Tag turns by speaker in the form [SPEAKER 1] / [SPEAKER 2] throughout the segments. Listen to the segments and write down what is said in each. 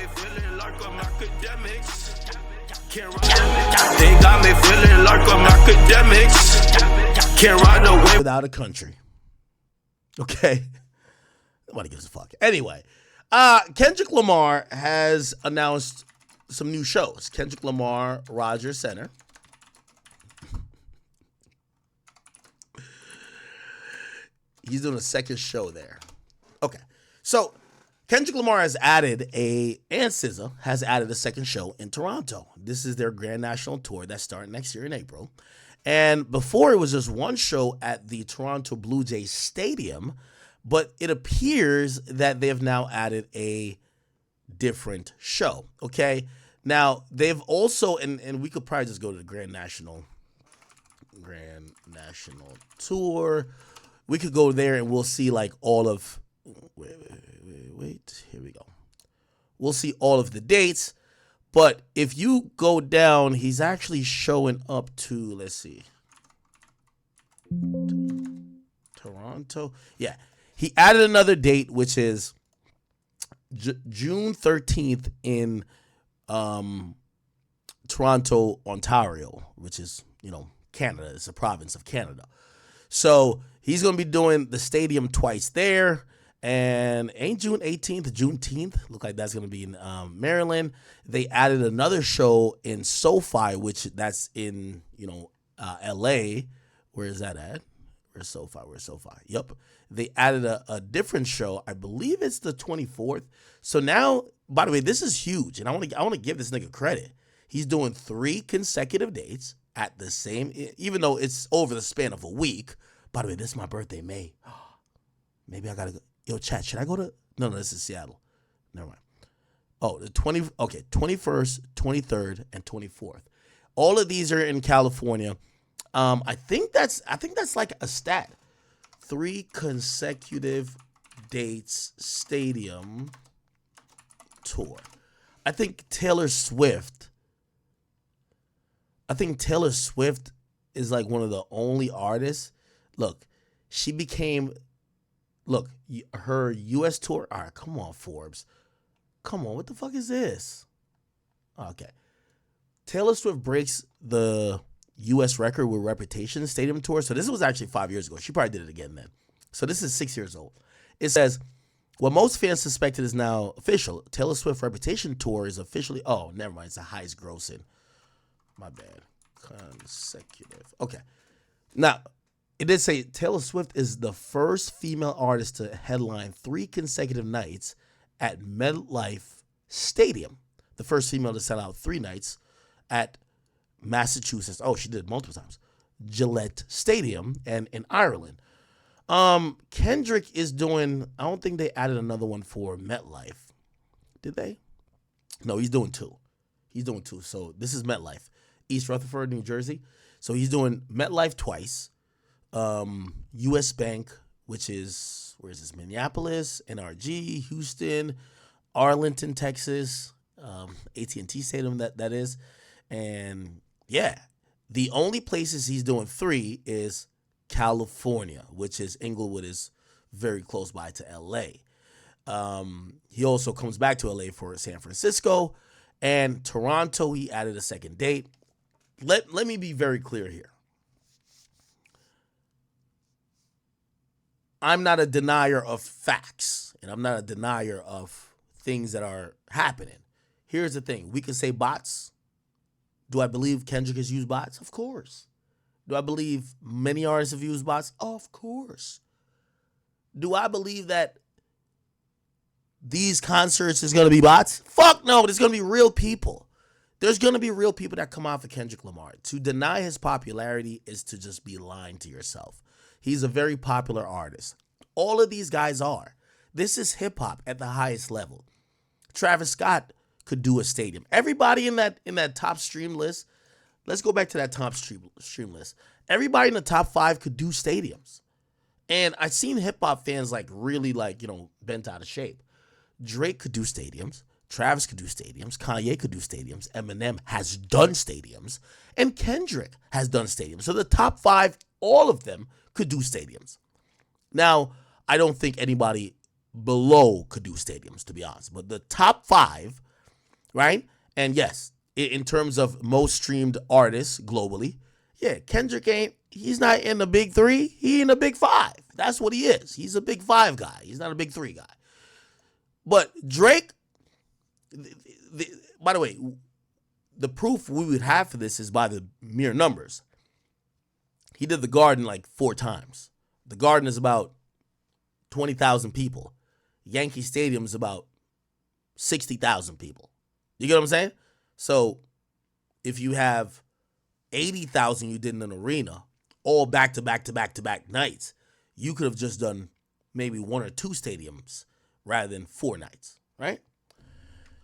[SPEAKER 1] feeling like I'm academics. They got me feeling like I'm academics. Can't ride away
[SPEAKER 2] without a country. Okay. Nobody gives a fuck. Anyway, Kendrick Lamar has announced some new shows. Kendrick Lamar, Rogers Center. He's doing a second show there. Okay. So Kendrick Lamar has added and SZA has added a second show in Toronto. This is their Grand National Tour that's starting next year in April. And before it was just one show at the Toronto Blue Jays Stadium, but it appears that they have now added a different show. Okay. Now they've also, and we could probably just go to the Grand National Tour. We could go there and we'll see like all of, wait, here we go. We'll see all of the dates, but if you go down, he's actually showing up to, let's see, Toronto. Yeah, he added another date, which is June 13th in Toronto, Ontario, which is, Canada. It's a province of Canada. So he's going to be doing the stadium twice there. And ain't June 18th, Juneteenth? Look like that's going to be in Maryland. They added another show in SoFi, which that's in, LA. Where is that at? Where's SoFi? Yep. They added a different show. I believe it's the 24th. So now, by the way, this is huge. And I want to give this nigga credit. He's doing 3 consecutive dates at the same, even though it's over the span of a week. By the way, this is my birthday, May. Maybe I got to go. Yo, chat, should I go to? No, this is Seattle. Never mind. Oh, the 21st, 23rd, and 24th. All of these are in California. I think that's like a stat. 3 consecutive dates stadium tour. I think Taylor Swift is like one of the only artists. Look, her U.S. tour. All right, come on, Forbes. Come on, what the fuck is this? Okay. Taylor Swift breaks the U.S. record with Reputation Stadium Tour. So this was actually 5 years ago. She probably did it again then. So this is 6 years old. It says, what most fans suspected is now official. Taylor Swift Reputation Tour is officially, oh, never mind. It's the highest grossing. My bad. Consecutive. Okay. Now, it did say Taylor Swift is the first female artist to headline 3 consecutive nights at MetLife Stadium. The first female to sell out 3 nights at Massachusetts. Oh, she did multiple times. Gillette Stadium and in Ireland. Kendrick is doing, I don't think they added another one for MetLife. Did they? No, he's doing 2. So this is MetLife. East Rutherford, New Jersey. So he's doing MetLife twice. U.S. Bank, which is, where is this? Minneapolis, NRG, Houston, Arlington, Texas, AT&T Stadium, that is. And yeah, the only places he's doing 3 is California, which is Inglewood is very close by to L.A. He also comes back to L.A. for San Francisco and Toronto. He added a second date. Let me be very clear here. I'm not a denier of facts, and I'm not a denier of things that are happening. Here's the thing. We can say bots. Do I believe Kendrick has used bots? Of course. Do I believe many artists have used bots? Of course. Do I believe that these concerts is going to be bots? Fuck no. There's going to be real people. There's going to be real people that come out for Kendrick Lamar. To deny his popularity is to just be lying to yourself. He's a very popular artist. All of these guys are. This is hip hop at the highest level. Travis Scott could do a stadium. Everybody in that top stream list, let's go back to that top stream list. Everybody in the top 5 could do stadiums. And I've seen hip hop fans really bent out of shape. Drake could do stadiums. Travis could do stadiums. Kanye could do stadiums. Eminem has done stadiums. And Kendrick has done stadiums. So the top 5, all of them could do stadiums. Now, I don't think anybody below could do stadiums, to be honest. But the top 5, right? And yes, in terms of most streamed artists globally, yeah, Kendrick he's not in the big three. He in the big five. That's what he is. He's a big five guy. He's not a big three guy. But Drake, by the way, the proof we would have for this is by the mere numbers. He did the Garden like 4 times. The Garden is about 20,000 people. Yankee Stadium is about 60,000 people. You get what I'm saying? So if you have 80,000 you did in an arena, all back to back to back to back nights, you could have just done maybe 1 or 2 stadiums rather than 4 nights, right?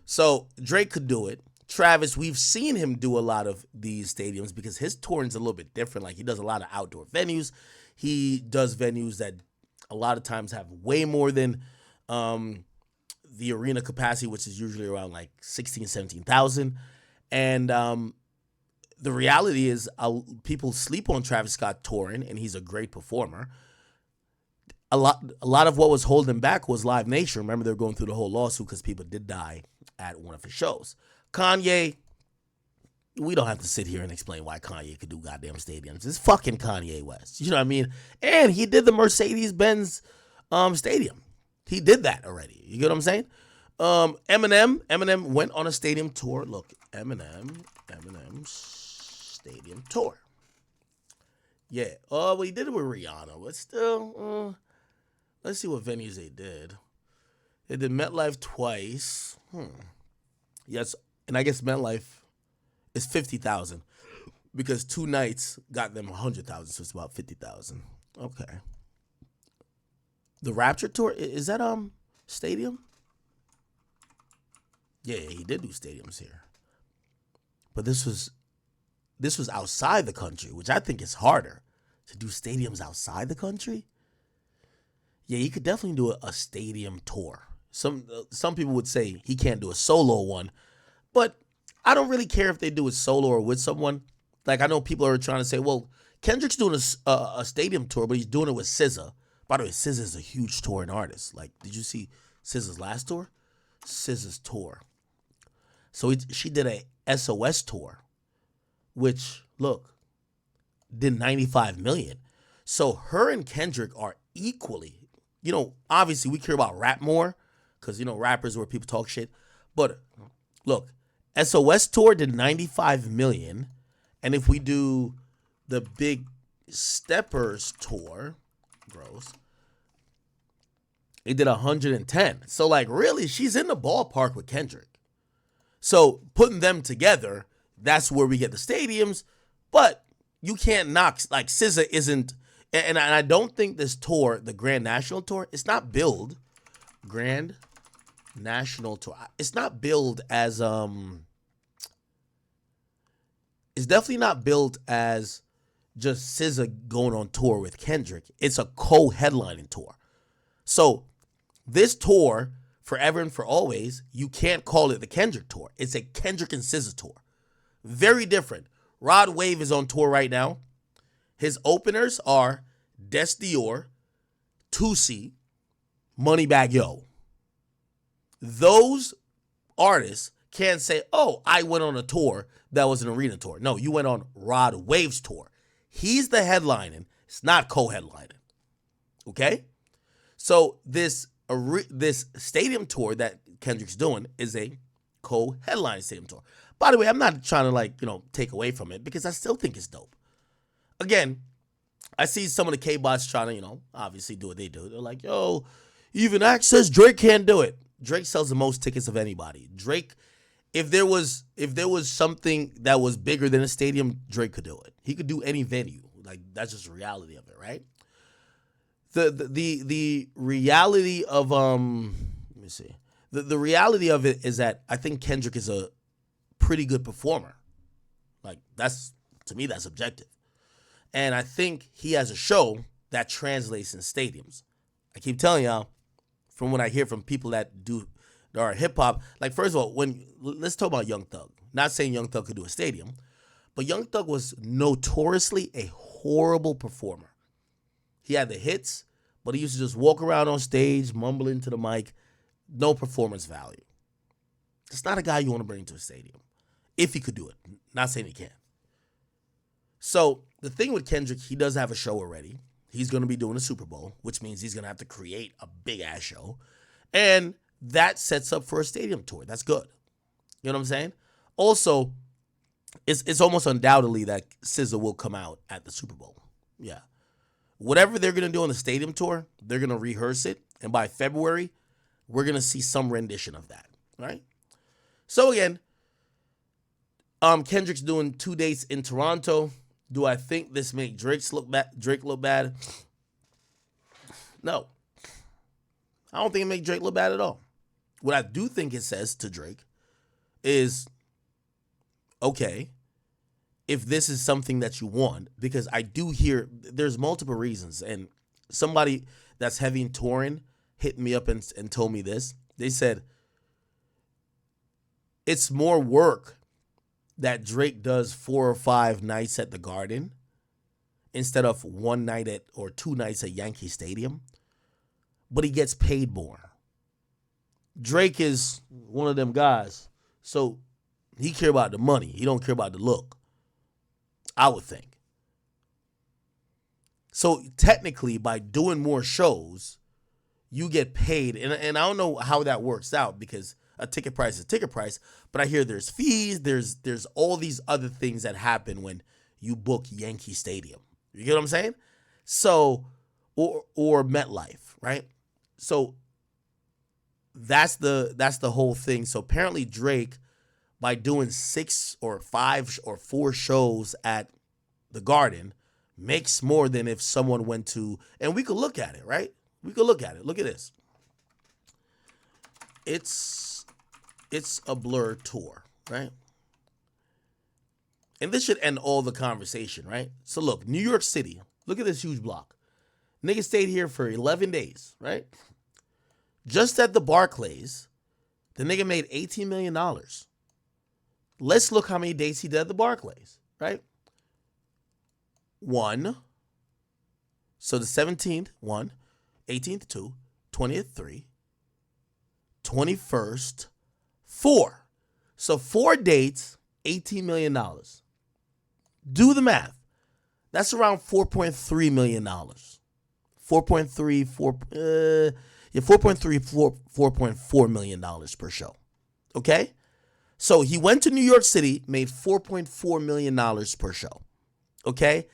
[SPEAKER 2] So Drake could do it. Travis, we've seen him do a lot of these stadiums because his touring's a little bit different. Like, he does a lot of outdoor venues. He does venues that a lot of times have way more than the arena capacity, which is usually around like 16, 17,000. And the reality is people sleep on Travis Scott touring, and he's a great performer. A lot of what was holding back was Live Nation. Remember, they were going through the whole lawsuit because people did die at one of his shows. Kanye, we don't have to sit here and explain why Kanye could do goddamn stadiums. It's fucking Kanye West. You know what I mean? And he did the Mercedes-Benz stadium. He did that already. You get what I'm saying? Eminem went on a stadium tour. Look, Eminem stadium tour. Yeah. Well, he did it with Rihanna, but still, let's see what venues they did. They did MetLife twice. Yes, and I guess MetLife is 50,000 because 2 nights got them 100,000, so it's about 50,000. Okay. The Rapture tour, is that stadium? Yeah, he did do stadiums here, but this was outside the country, which I think is harder to do stadiums outside the country. Yeah, he could definitely do a stadium tour. Some people would say he can't do a solo one, but I don't really care if they do it solo or with someone. Like, I know people are trying to say, well, Kendrick's doing a stadium tour, but he's doing it with SZA. By the way, SZA is a huge touring artist. Like, did you see SZA's last tour? SZA's tour. So she did a SOS tour, which, look, did 95 million. So her and Kendrick are equally, obviously we care about rap more because, rappers where people talk shit. But look, SOS tour did 95 million. And if we do the Big Steppers tour, gross, it did 110. So, like, really, she's in the ballpark with Kendrick. So putting them together, that's where we get the stadiums. But you can't knock, like, SZA isn't, and I don't think this tour, the Grand National Tour, it's not billed. Grand National Tour. It's not billed as, it's definitely not billed as just SZA going on tour with Kendrick. It's a co-headlining tour. So this tour, Forever and For Always, you can't call it the Kendrick tour. It's a Kendrick and SZA tour. Very different. Rod Wave is on tour right now. His openers are Des Dior, Tootsie, Moneybagg Yo. Those artists can't say, oh, I went on a tour that was an arena tour. No, you went on Rod Wave's tour. He's the headlining. It's not co-headlining. Okay? So this stadium tour that Kendrick's doing is a co-headlining stadium tour. By the way, I'm not trying to take away from it because I still think it's dope. Again, I see some of the K-bots trying to, obviously do what they do. They're like, yo, even Access, Drake can't do it. Drake sells the most tickets of anybody. Drake, if there was something that was bigger than a stadium, Drake could do it. He could do any venue. Like, that's just the reality of it, right? The reality of let me see. The reality of it is that I think Kendrick is a pretty good performer. Like, to me that's objective. And I think he has a show that translates in stadiums. I keep telling y'all, from what I hear from people that are hip hop, like, first of all, let's talk about Young Thug. Not saying Young Thug could do a stadium, but Young Thug was notoriously a horrible performer. He had the hits, but he used to just walk around on stage, mumbling to the mic. No performance value. It's not a guy you want to bring to a stadium. If he could do it. Not saying he can. So the thing with Kendrick, he does have a show already. He's going to be doing a Super Bowl, which means he's going to have to create a big-ass show. And that sets up for a stadium tour. That's good. You know what I'm saying? Also, it's almost undoubtedly that SZA will come out at the Super Bowl. Yeah. Whatever they're going to do on the stadium tour, they're going to rehearse it. And by February, we're going to see some rendition of that. Right? So again, Kendrick's doing 2 dates in Toronto. Do I think this make Drake look bad? No. I don't think it make Drake look bad at all. What I do think it says to Drake is, okay, if this is something that you want, because I do hear there's multiple reasons, and somebody that's heavy in touring hit me up and told me this. They said it's more work that Drake does 4 or 5 nights at the Garden instead of 1 night or 2 nights at Yankee Stadium, but he gets paid more. Drake is one of them guys, so he care about the money. He don't care about the look, I would think. So technically, by doing more shows, you get paid, and I don't know how that works out because a ticket price is a ticket price, but I hear there's fees, there's all these other things that happen when you book Yankee Stadium. You get what I'm saying? So, or MetLife, right? So that's the whole thing. So apparently Drake, by doing 6 or 5 or 4 shows at the Garden, makes more than if someone went to, and we could look at it, right? We could look at it. Look at this. It's a Blur tour, right? And this should end all the conversation, right? So look, New York City. Look at this huge block. Nigga stayed here for 11 days, right? Just at the Barclays, the nigga made $18 million. Let's look how many dates he did at the Barclays, right? 1. So the 17th, 1. 18th, 2. 20th, 3. 21st, 4. So 4 dates, $18 million. Do the math. That's around $4.3 million. 4.4 million dollars per show. Okay? So he went to New York City, made $4.4 million per show. Okay?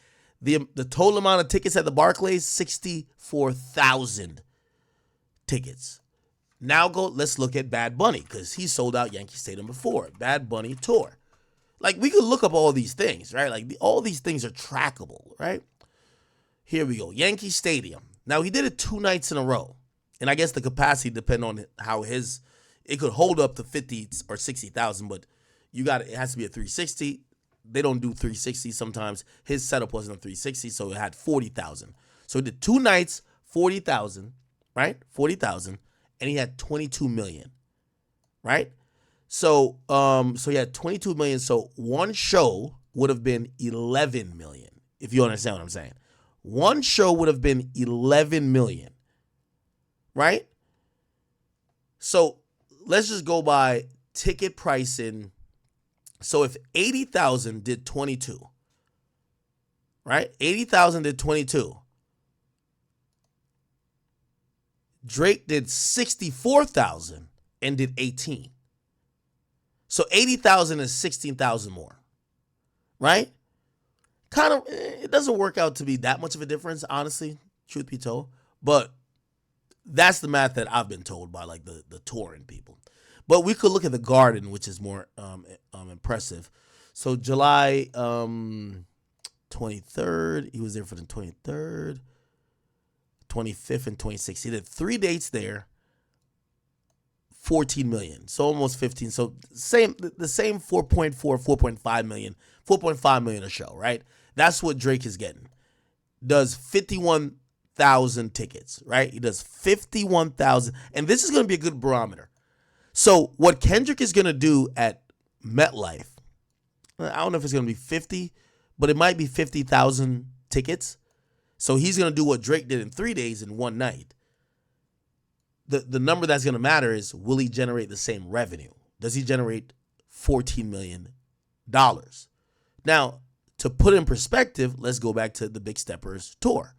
[SPEAKER 2] The total amount of tickets at the Barclays, 64,000 tickets. Now let's look at Bad Bunny, because he sold out Yankee Stadium before. Bad Bunny tour. Like, we could look up all these things, right? Like, all these things are trackable, right? Here we go. Yankee Stadium. Now, he did it 2 nights in a row. And I guess the capacity depends on how it could hold up to 50 or 60,000, but it has to be a 360. They don't do 360 sometimes. His setup wasn't a 360, so it had 40,000. So he did 2 nights, 40,000, right? 40,000, and he had 22 million, right? So he had 22 million. So one show would have been 11 million, if you understand what I'm saying. One show would have been 11 million, right? So let's just go by ticket pricing. So if 80,000 did 22, right? 80,000 did 22. Drake did 64,000 and did 18. So 80,000 is 16,000 more, right? Kind of, it doesn't work out to be that much of a difference, honestly, truth be told. But that's the math that I've been told by like the touring people. But we could look at the Garden, which is more impressive. So July 23rd, he was there for the 23rd, 25th, and 26th. He did 3 dates there, 14 million. So almost 15. So the same 4.4, 4.5 million, 4.5 million a show, right? That's what Drake is getting. Does 51,000 tickets, right? He does 51,000. And this is going to be a good barometer. So what Kendrick is going to do at MetLife, I don't know if it's going to be 50, but it might be 50,000 tickets. So he's going to do what Drake did in 3 days in 1 night. The number that's going to matter is, will he generate the same revenue? does he generate $14 million? Now, to put in perspective, let's go back to the Big Steppers tour.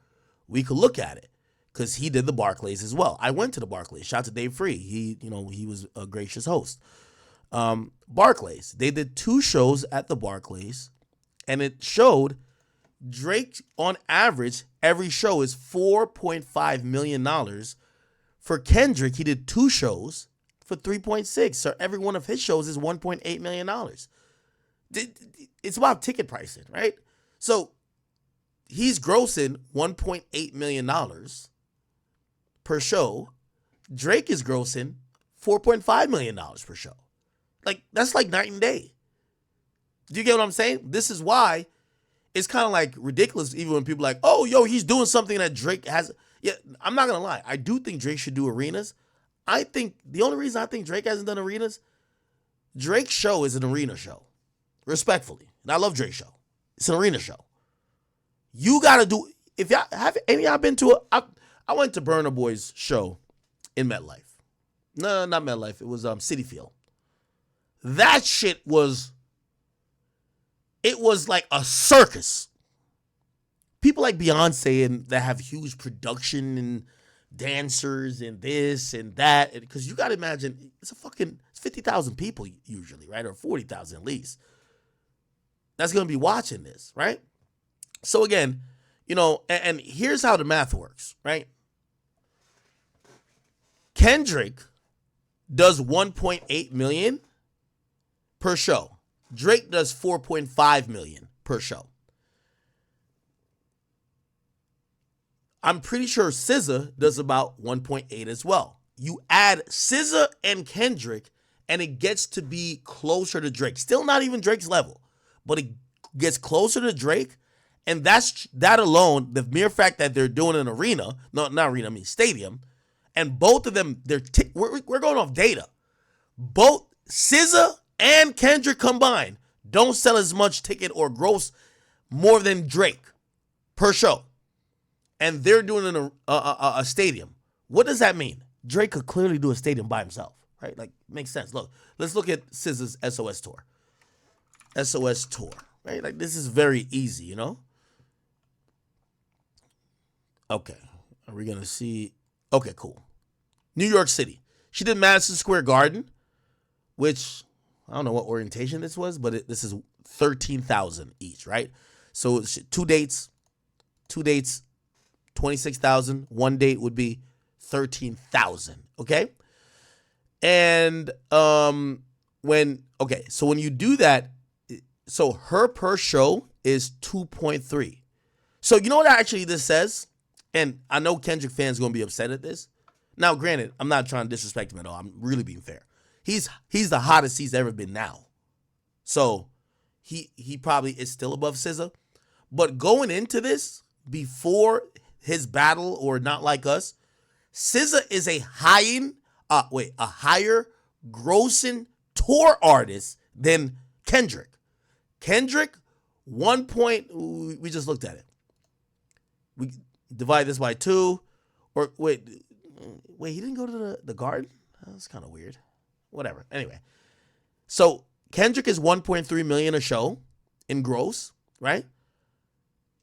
[SPEAKER 2] We could look at it because he did the Barclays as well. I went to the Barclays. Shout out to Dave Free. He was a gracious host. Barclays. They did 2 shows at the Barclays, and it showed Drake, on average, every show is $4.5 million. For Kendrick, he did 2 shows for 3.6. So every one of his shows is $1.8 million. It's about ticket pricing, right? So he's grossing $1.8 million per show. Drake is grossing $4.5 million per show. Like, that's like night and day. Do you get what I'm saying? This is why it's kind of like ridiculous even when people are like, oh, yo, he's doing something that Drake has. Yeah, I'm not going to lie. I do think Drake should do arenas. I think the only reason I think Drake hasn't done arenas, Drake's show is an arena show. Respectfully. And I love Drake's show. It's an arena show. You got to do, if y'all have any of y'all been to I went to Burna Boy's show in MetLife. No, not MetLife. It was Citi Field. That shit was, it was like a circus. People like Beyonce and that have huge production and dancers and this and that. Because you got to imagine, it's 50,000 people usually, right? Or 40,000 at least. That's going to be watching this, right? So again, and here's how the math works, right? Kendrick does 1.8 million per show. Drake does 4.5 million per show. I'm pretty sure SZA does about 1.8 as well. You add SZA and Kendrick, and it gets to be closer to Drake. Still not even Drake's level, but it gets closer to Drake. And that alone, the mere fact that they're doing an arena, stadium, and both of them, we're going off data. Both SZA and Kendrick combined don't sell as much ticket or gross more than Drake per show. And they're doing a stadium. What does that mean? Drake could clearly do a stadium by himself, right? Like, makes sense. Look, let's look at SZA's SOS tour. SOS tour, right? Like, this is very easy, Okay. Are we going to see? Okay, cool. New York City. She did Madison Square Garden, which I don't know what orientation this was, but this is 13,000 each, right? So 2 dates, 26,000. 1 date would be 13,000. Okay. And so when you do that, so her per show is 2.3. So you know what actually this says? And I know Kendrick fans are going to be upset at this. Now, granted, I'm not trying to disrespect him at all. I'm really being fair. He's the hottest he's ever been now. So he probably is still above SZA. But going into this, before his battle or Not Like Us, SZA is a higher grossing tour artist than Kendrick. Kendrick, we just looked at it. We divide this by 2, or wait, he didn't go to the Garden? That's kind of weird. Whatever. Anyway, so Kendrick is 1.3 million a show in gross, right?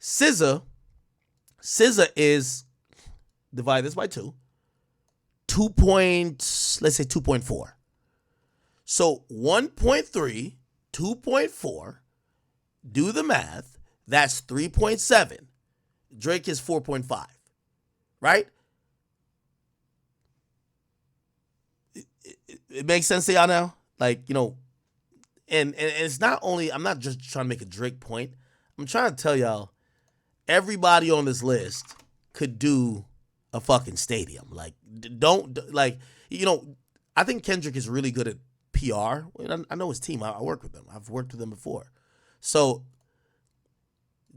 [SPEAKER 2] SZA is, divide this by 2, let's say 2.4. So 1.3, 2.4, do the math, that's 3.7. Drake is 4.5, right? It makes sense to y'all now? Like, and it's not only, I'm not just trying to make a Drake point. I'm trying to tell y'all, everybody on this list could do a fucking stadium. Like, I think Kendrick is really good at PR. I know his team. I work with them. I've worked with them before. So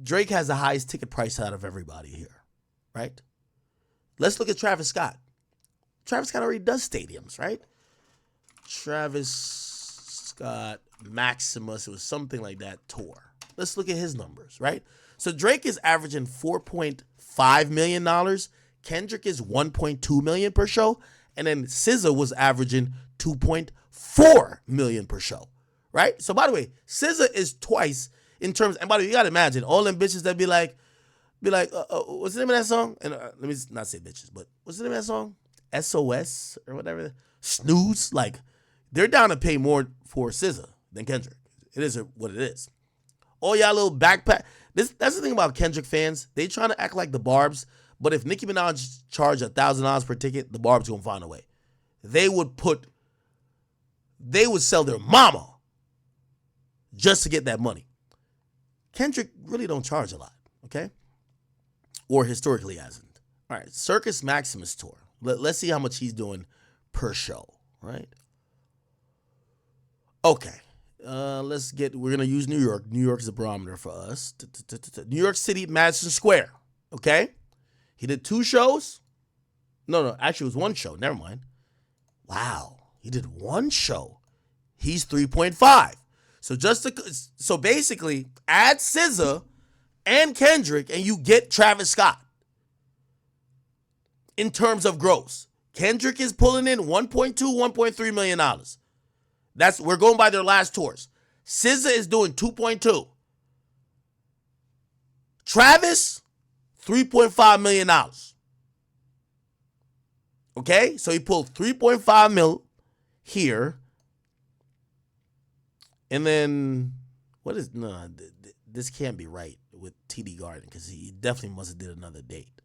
[SPEAKER 2] Drake has the highest ticket price out of everybody here, right? Let's look at Travis Scott. Travis Scott already does stadiums, right? Travis Scott Maximus, it was something like that, tour. Let's look at his numbers, right? So Drake is averaging $4.5 million. Kendrick is $1.2 million per show. And then SZA was averaging $2.4 4 million per show, right? So by the way, SZA is twice in terms. And by the way, you gotta imagine all them bitches that be like, what's the name of that song? And let me not say bitches, but what's the name of that song? SOS or whatever. Snooze. Like, they're down to pay more for SZA than Kendrick. It is what it is. All y'all little backpack. That's the thing about Kendrick fans. They trying to act like the Barbs, but if Nicki Minaj charged $1,000 per ticket, the Barbs gonna find a way. They would sell their mama just to get that money. Kendrick really don't charge a lot, okay? Or historically hasn't. All right, Circus Maximus tour. Let's see how much he's doing per show, right? Okay. We're going to use New York. New York is a barometer for us. New York City, Madison Square, okay? He did 2 shows. No, actually it was 1 show. Never mind. Wow, he did 1 show. He's 3.5. So basically, add SZA and Kendrick, and you get Travis Scott. In terms of gross, Kendrick is pulling in $1.2, $1.3 million. We're going by their last tours. SZA is doing 2.2. Travis, $3.5 million. Okay, so he pulled 3.5 mil here. And then, this can't be right with TD Garden because he definitely must have did another date.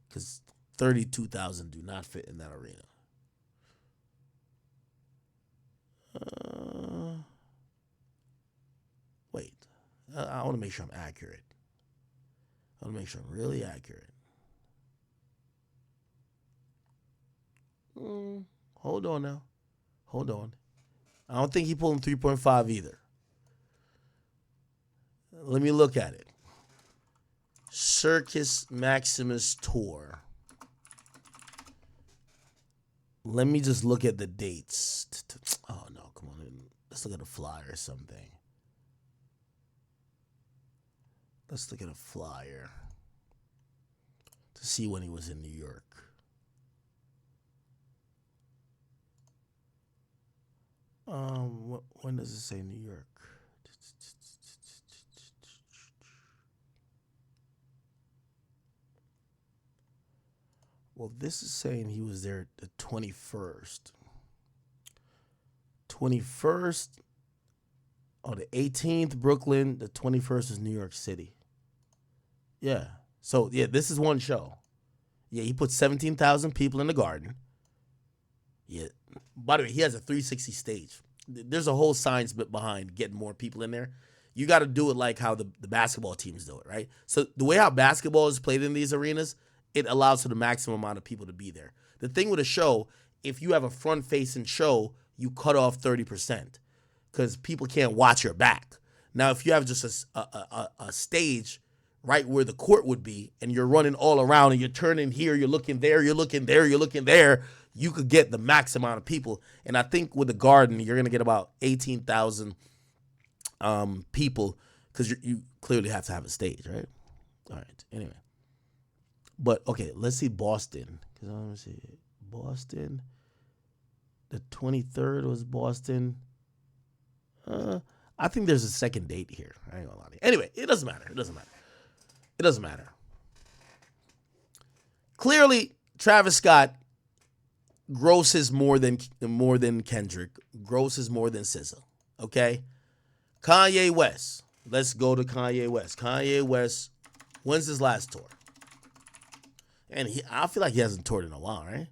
[SPEAKER 2] Because 32,000 do not fit in that arena. Wait, I want to make sure I'm accurate. I want to make sure I'm really accurate. Hold on now. Hold on. I don't think he pulled 3.5 either. Let me look at it. Circus Maximus Tour. Let me just look at the dates. Oh, no, come on. Let's look at a flyer or something. Let's look at a flyer to see when he was in New York. When does it say New York? Well, this is saying he was there the 21st. 21st, the 18th, Brooklyn. The 21st is New York City. Yeah. So, yeah, this is 1 show. Yeah, he put 17,000 people in the Garden. Yeah. By the way, he has a 360 stage. There's a whole science bit behind getting more people in there. You got to do it like how the basketball teams do it, right? So the way how basketball is played in these arenas, it allows for the maximum amount of people to be there. The thing with a show, if you have a front-facing show, you cut off 30% because people can't watch your back. Now, if you have just a stage right where the court would be and you're running all around and you're turning here, you're looking there, you're looking there, you're looking there, you could get the max amount of people. And I think with the Garden, you're going to get about 18,000 people because you clearly have to have a stage, right? All right. Anyway. But, okay, let's see Boston. Because let me see. Boston. The 23rd was Boston. I think there's a second date here. I ain't gonna lie to you. Anyway, it doesn't matter. It doesn't matter. Clearly, Travis Scott grosses more than Kendrick, grosses more than SZA. Okay? Kanye West. Let's go to Kanye West. Kanye West, when's his last tour? And I feel like he hasn't toured in a while, right?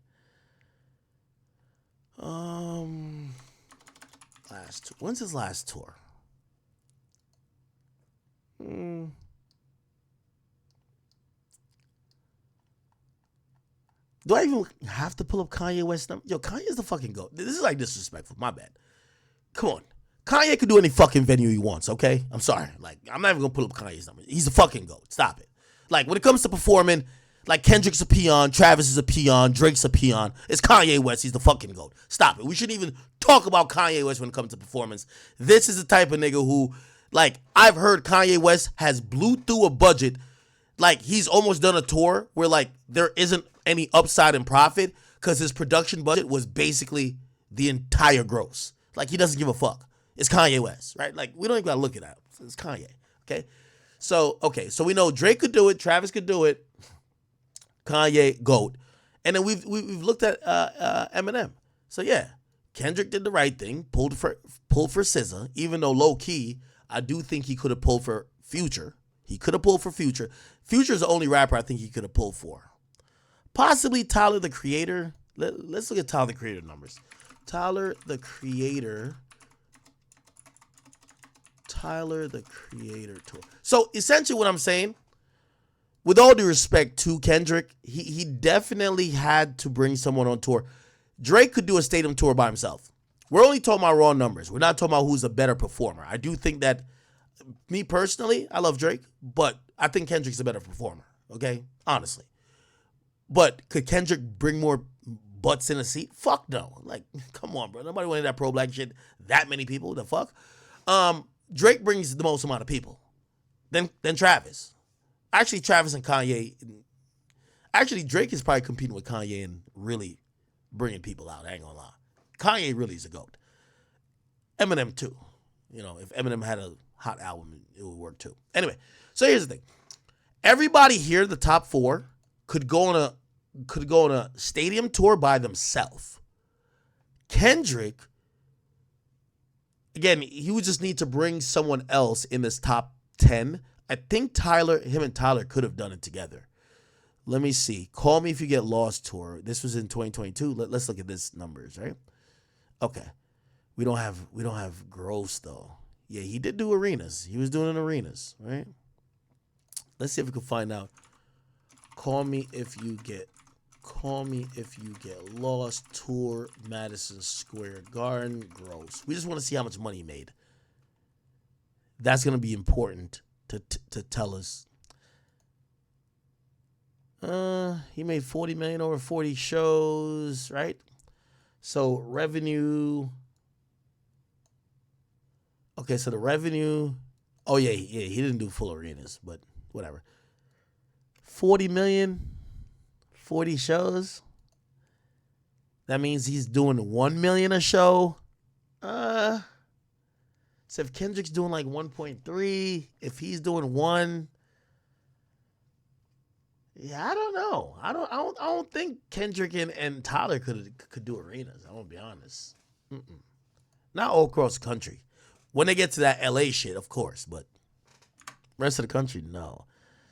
[SPEAKER 2] When's his last tour? Do I even have to pull up Kanye West's number? Yo, Kanye's the fucking GOAT. This is like disrespectful. My bad. Come on. Kanye can do any fucking venue he wants, okay? I'm sorry. Like, I'm not even going to pull up Kanye's number. He's the fucking GOAT. Stop it. Like, when it comes to performing, like, Kendrick's a peon, Travis is a peon, Drake's a peon. It's Kanye West. He's the fucking GOAT. Stop it. We shouldn't even talk about Kanye West when it comes to performance. This is the type of nigga who, like, I've heard Kanye West has blew through a budget. Like, he's almost done a tour where, like, there isn't any upside in profit because his production budget was basically the entire gross. Like, he doesn't give a fuck. It's Kanye West, right? Like, we don't even gotta look at that. It's Kanye, okay? So we know Drake could do it, Travis could do it, Kanye, GOAT. And then we've looked at Eminem. So yeah, Kendrick did the right thing, pulled for SZA, even though low key, I do think he could have pulled for Future. He could have pulled for Future. Future's the only rapper I think he could have pulled for. Possibly Tyler the Creator. Let's look at Tyler the Creator numbers. Tyler the Creator tour. So essentially what I'm saying, with all due respect to Kendrick, he definitely had to bring someone on tour. Drake could do a stadium tour by himself. We're only talking about raw numbers. We're not talking about who's a better performer. I do think that, me personally, I love Drake, but I think Kendrick's a better performer, okay? Honestly. But could Kendrick bring more butts in a seat? Fuck no. Like, come on, bro. Nobody wanted that pro-black shit. That many people, the fuck? Drake brings the most amount of people. Then Travis. Actually, Travis and Kanye. Actually, Drake is probably competing with Kanye and really bringing people out. I ain't gonna lie. Kanye really is a GOAT. Eminem too. You know, if Eminem had a hot album, it would work too. Anyway, so here's the thing. Everybody here, the top four, could go on a stadium tour by themselves. Kendrick, again, he would just need to bring someone else in this top 10. I think him and Tyler could have done it together. Let me see. Call Me If You Get Lost tour. This was in 2022. Let's look at this numbers, right? Okay. We don't have gross though. Yeah, he did do arenas. He was doing in arenas, right? Let's see if we can find out. Call Me If You Get Lost tour, Madison Square Garden, gross. We just want to see how much money he made. That's going to be important to tell us. He made $40 million over 40 shows, right? So revenue. Okay, so the revenue. Oh yeah, he didn't do full arenas, but whatever. 40 million, 40 shows. That means he's doing 1 million a show. So if Kendrick's doing like 1.3, if he's doing 1, yeah, I don't know. I don't think Kendrick and Tyler could do arenas. I'm gonna be honest. Not all across the country. When they get to that LA shit, of course, but rest of the country, no.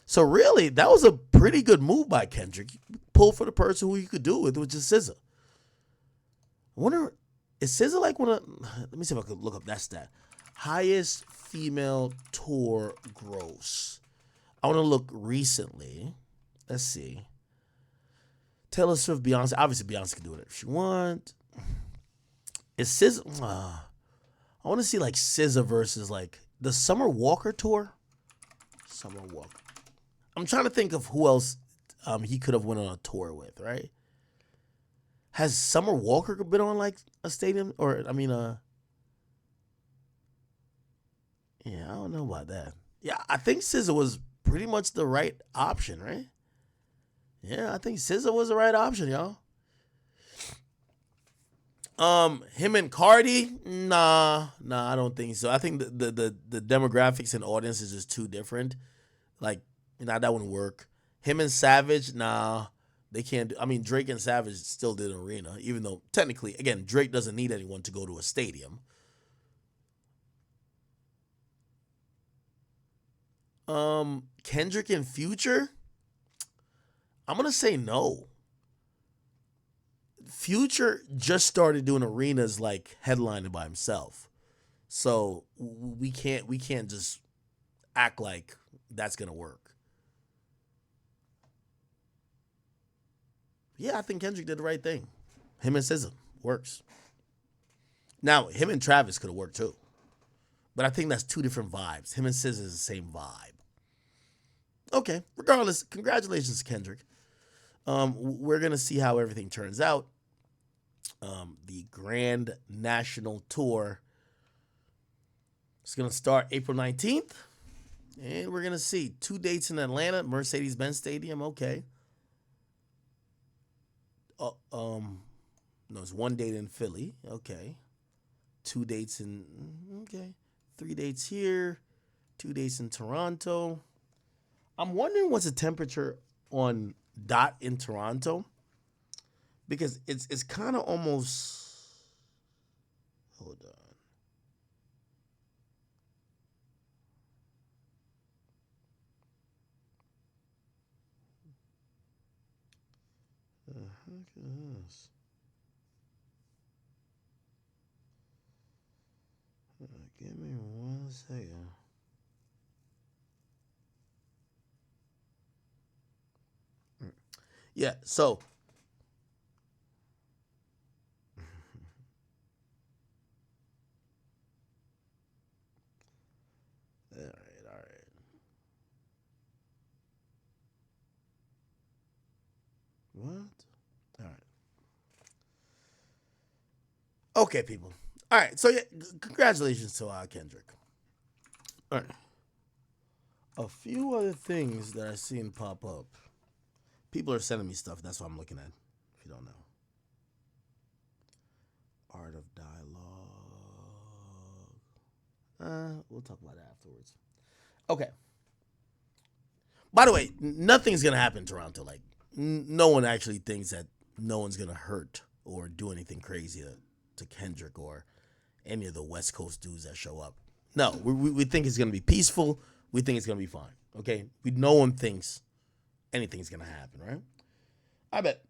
[SPEAKER 2] So really, that was a pretty good move by Kendrick. Pull for the person who you could do it with, which is SZA. I wonder, is SZA like one of? Let me see if I could look up that stat. Highest female tour gross. I want to look recently. Let's see. Taylor Swift, Beyonce. Obviously, Beyonce can do whatever she wants. Is SZA? I want to see like SZA versus like the Summer Walker tour. Summer Walker. I'm trying to think of who else he could have went on a tour with, right? Has Summer Walker been on like a stadium or yeah, I don't know about that. Yeah, I think SZA was pretty much the right option, right? Yeah, I think SZA was the right option, y'all. Him and Cardi, nah, I don't think so. I think the demographics and audience is just too different. Like, that wouldn't work. Him and Savage, nah, they can't do. I mean, Drake and Savage still did an arena, even though technically, again, Drake doesn't need anyone to go to a stadium. Kendrick and Future, I'm gonna say no. Future just started doing arenas like headlining by himself, so we can't just act like that's gonna work. Yeah, I think Kendrick did the right thing. Him and SZA works. Now him and Travis could have worked too, but I think that's two different vibes. Him and SZA is the same vibe. Okay, regardless, congratulations, Kendrick. We're gonna see how everything turns out. The Grand National Tour is gonna start April 19th, and we're gonna see 2 dates in Atlanta, Mercedes-Benz Stadium. Okay. No, it's 1 date in Philly. Okay. 2 dates in. Okay. 3 dates here. 2 dates in Toronto. I'm wondering what's the temperature on Dot in Toronto, because it's kind of almost. Hold on. The heck is this? Give me 1 second. Yeah, so all right. What? All right. Okay, people. All right. So yeah, congratulations to Kendrick. All right. A few other things that I seen pop up. People are sending me stuff. That's what I'm looking at. If you don't know. Art of Dialogue. We'll talk about that afterwards. Okay. By the way, nothing's gonna happen in Toronto. Like, no one actually thinks that no one's gonna hurt or do anything crazy to Kendrick or any of the West Coast dudes that show up. No, we think it's gonna be peaceful. We think it's gonna be fine. Okay, no one thinks anything's gonna happen, right? I bet.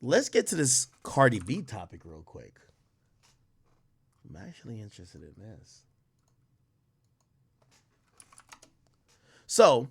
[SPEAKER 2] Let's get to this Cardi B topic real quick. I'm actually interested in this. So